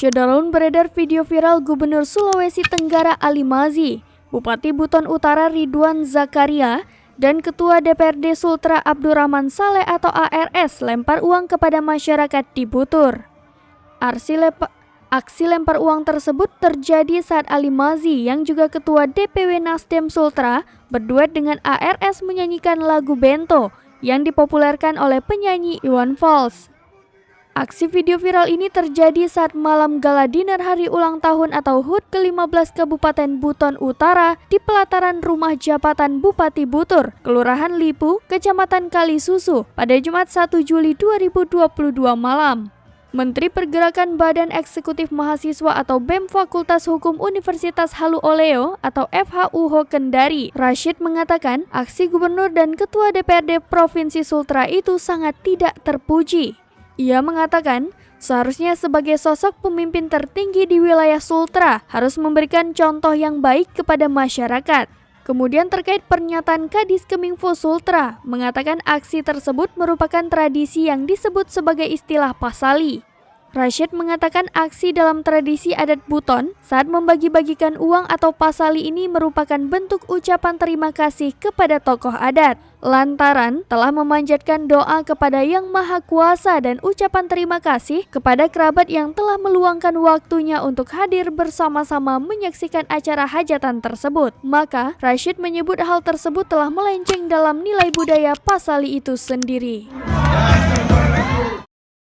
Syederun beredar video viral Gubernur Sulawesi Tenggara Ali Mazi, Bupati Buton Utara Ridwan Zakaria, dan Ketua DPRD Sultra Abdurrahman Saleh atau ARS lempar uang kepada masyarakat di Butur. Aksi lempar uang tersebut terjadi saat Ali Mazi yang juga Ketua DPW Nasdem Sultra berduet dengan ARS menyanyikan lagu Bento yang dipopulerkan oleh penyanyi Iwan Fals. Aksi video viral ini terjadi saat malam gala dinner hari ulang tahun atau HUT ke-15 Kabupaten Buton Utara di pelataran rumah jabatan Bupati Butur, Kelurahan Lipu, Kecamatan Kalisusu pada Jumat 1 Juli 2022 malam. Menteri Pergerakan Badan Eksekutif Mahasiswa atau BEM Fakultas Hukum Universitas Halu Oleo atau FHUH Kendari, Rashid mengatakan aksi Gubernur dan Ketua DPRD Provinsi Sultra itu sangat tidak terpuji. Ia mengatakan, seharusnya sebagai sosok pemimpin tertinggi di wilayah Sultra harus memberikan contoh yang baik kepada masyarakat. Kemudian terkait pernyataan Kadis Keminfo Sultra, mengatakan aksi tersebut merupakan tradisi yang disebut sebagai istilah pasali. Rashid mengatakan aksi dalam tradisi adat Buton saat membagi-bagikan uang atau pasali ini merupakan bentuk ucapan terima kasih kepada tokoh adat, lantaran telah memanjatkan doa kepada Yang Maha Kuasa dan ucapan terima kasih kepada kerabat yang telah meluangkan waktunya untuk hadir bersama-sama menyaksikan acara hajatan tersebut. Maka, Rashid menyebut hal tersebut telah melenceng dalam nilai budaya pasali itu sendiri.